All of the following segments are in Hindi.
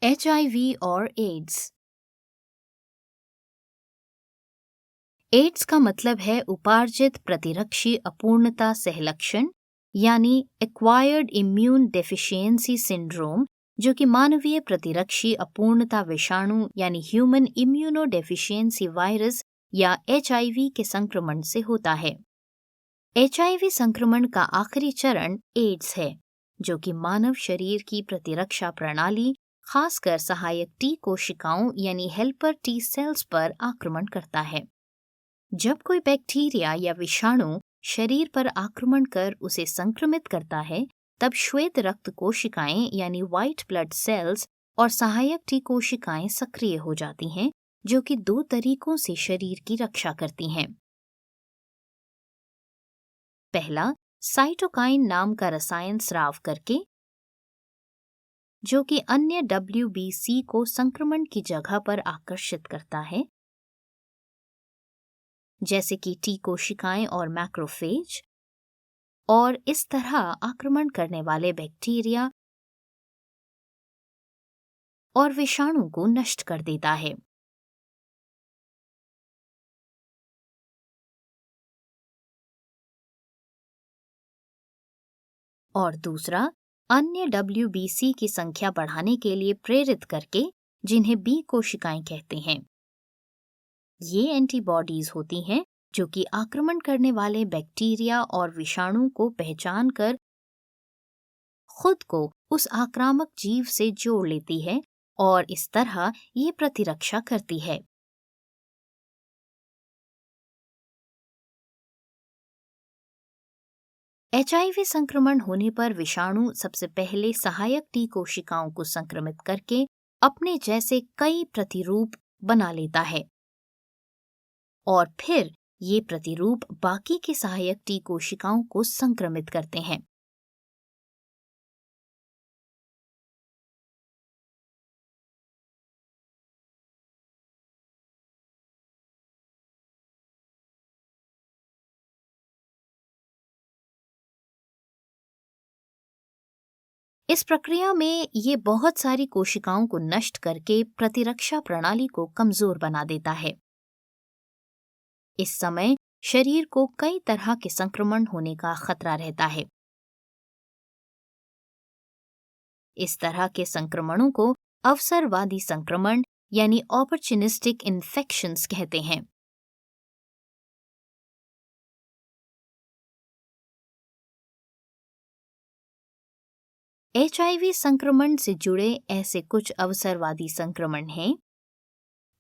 HIV और एड्स। एड्स का मतलब है उपार्जित प्रतिरक्षी अपूर्णता सहलक्षण यानी एक्वायर्ड इम्यून डेफिशिएंसी सिंड्रोम, जो कि मानवीय प्रतिरक्षी अपूर्णता विषाणु यानी ह्यूमन इम्यूनो डेफिशिएंसी वायरस या HIV के संक्रमण से होता है। HIV संक्रमण का आखिरी चरण एड्स है, जो कि मानव शरीर की प्रतिरक्षा प्रणाली, खासकर सहायक टी कोशिकाओं यानी हेल्पर टी सेल्स पर आक्रमण करता है। जब कोई बैक्टीरिया या विषाणु शरीर पर आक्रमण कर उसे संक्रमित करता है, तब श्वेत रक्त कोशिकाएं यानी व्हाइट ब्लड सेल्स और सहायक टी कोशिकाएं सक्रिय हो जाती हैं, जो कि 2 तरीकों से शरीर की रक्षा करती हैं। पहला, साइटोकाइन नाम का रसायन स्राव करके, जो कि अन्य WBC को संक्रमण की जगह पर आकर्षित करता है, जैसे कि टी कोशिकाएं और मैक्रोफेज, और इस तरह आक्रमण करने वाले बैक्टीरिया और विषाणु को नष्ट कर देता है। और दूसरा, अन्य WBC की संख्या बढ़ाने के लिए प्रेरित करके, जिन्हें बी कोशिकाएं कहते हैं। ये एंटीबॉडीज होती हैं जो कि आक्रमण करने वाले बैक्टीरिया और विषाणु को पहचान कर खुद को उस आक्रामक जीव से जोड़ लेती है और इस तरह ये प्रतिरक्षा करती है। HIV संक्रमण होने पर विषाणु सबसे पहले सहायक टी कोशिकाओं को संक्रमित करके अपने जैसे कई प्रतिरूप बना लेता है और फिर ये प्रतिरूप बाकी के सहायक टी कोशिकाओं को संक्रमित करते हैं। इस प्रक्रिया में ये बहुत सारी कोशिकाओं को नष्ट करके प्रतिरक्षा प्रणाली को कमजोर बना देता है। इस समय शरीर को कई तरह के संक्रमण होने का खतरा रहता है। इस तरह के संक्रमणों को अवसरवादी संक्रमण यानी ऑपर्चुनिस्टिक इन्फेक्शंस कहते हैं। HIV संक्रमण से जुड़े ऐसे कुछ अवसरवादी संक्रमण हैं।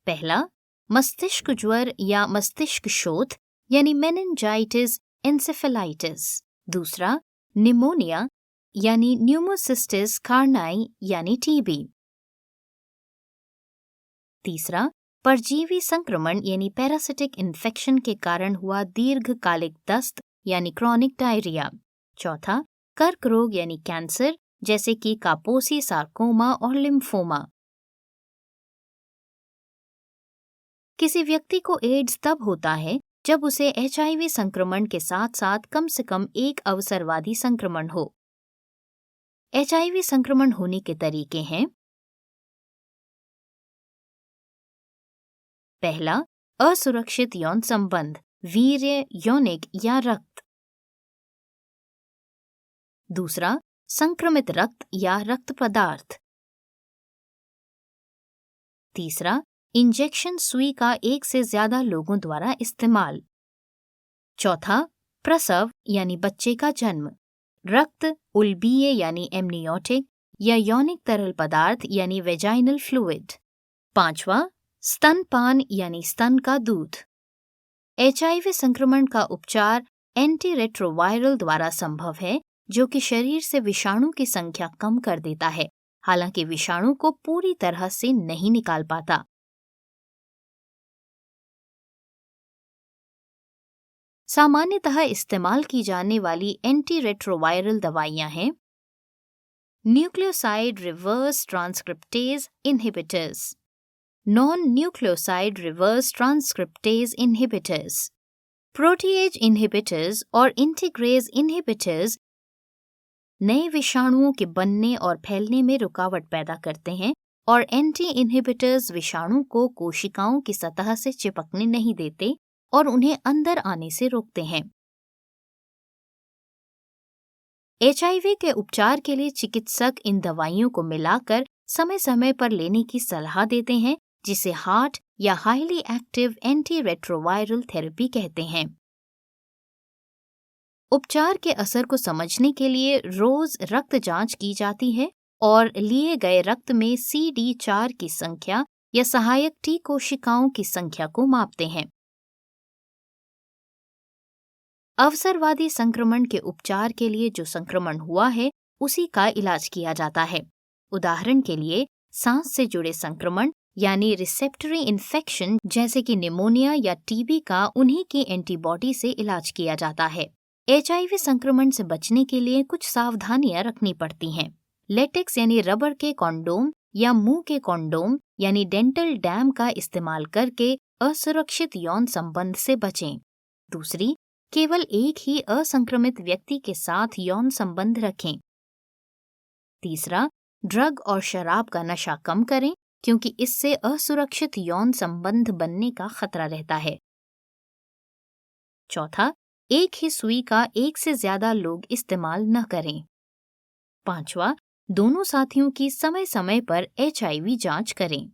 पहला, मस्तिष्क ज्वर या मस्तिष्क शोथ यानी मेनिंजाइटिस एन्सेफेलाइटिस। दूसरा, निमोनिया यानी न्यूमोसिस्टिस कार्नाई यानी TB। तीसरा, परजीवी संक्रमण यानी पैरासिटिक इन्फेक्शन के कारण हुआ दीर्घकालिक दस्त यानी क्रॉनिक डायरिया। चौथा, कर्क रोग यानी कैंसर, जैसे कि कापोसी सार्कोमा और लिम्फोमा। किसी व्यक्ति को एड्स तब होता है जब उसे HIV संक्रमण के साथ साथ कम से कम एक अवसरवादी संक्रमण हो। HIV संक्रमण होने के तरीके हैं। पहला, असुरक्षित यौन संबंध, वीर्य, यौनिक या रक्त। दूसरा, संक्रमित रक्त या रक्त पदार्थ। तीसरा, इंजेक्शन सुई का एक से ज्यादा लोगों द्वारा इस्तेमाल। चौथा, प्रसव यानी बच्चे का जन्म, रक्त, उल्बीय यानी एमनियोटिक या यौनिक तरल पदार्थ यानी वेजाइनल फ्लूइड। पांचवा, स्तनपान यानी स्तन का दूध। HIV संक्रमण का उपचार एंटीरेट्रोवायरल द्वारा संभव है, जो कि शरीर से विषाणु की संख्या कम कर देता है, हालांकि विषाणु को पूरी तरह से नहीं निकाल पाता। सामान्यतः इस्तेमाल की जाने वाली एंटीरेट्रोवायरल दवाइयां हैं nucleoside reverse transcriptase inhibitors, non nucleoside reverse transcriptase inhibitors, protease inhibitors और इंटीग्रेज इनहिबिटर्स नए विषाणुओं के बनने और फैलने में रुकावट पैदा करते हैं और एंटी इनहिबिटर्स विषाणु को कोशिकाओं की सतह से चिपकने नहीं देते और उन्हें अंदर आने से रोकते हैं। HIV के उपचार के लिए चिकित्सक इन दवाइयों को मिलाकर समय समय पर लेने की सलाह देते हैं, जिसे हार्ट या highly active anti retroviral therapy कहते हैं। उपचार के असर को समझने के लिए रोज रक्त जांच की जाती है और लिए गए रक्त में CD4 की संख्या या सहायक T कोशिकाओं की संख्या को मापते हैं। अवसरवादी संक्रमण के उपचार के लिए जो संक्रमण हुआ है उसी का इलाज किया जाता है। उदाहरण के लिए सांस से जुड़े संक्रमण यानी रिसेप्टरी इन्फेक्शन जैसे कि निमोनिया या TB का उन्हीं की एंटीबॉडी से इलाज किया जाता है। HIV संक्रमण से बचने के लिए कुछ सावधानियां रखनी पड़ती हैं। लेटेक्स यानी रबर के कॉन्डोम या मुंह के कॉन्डोम यानी डेंटल डैम का इस्तेमाल करके असुरक्षित यौन संबंध से बचें। दूसरी, केवल एक ही असंक्रमित व्यक्ति के साथ यौन संबंध रखें। तीसरा, ड्रग और शराब का नशा कम करें क्योंकि इससे असुरक्षित यौन संबंध बनने का खतरा रहता है। चौथा, एक ही सुई का एक से ज्यादा लोग इस्तेमाल न करें। पांचवा, दोनों साथियों की समय समय पर HIV जांच करें।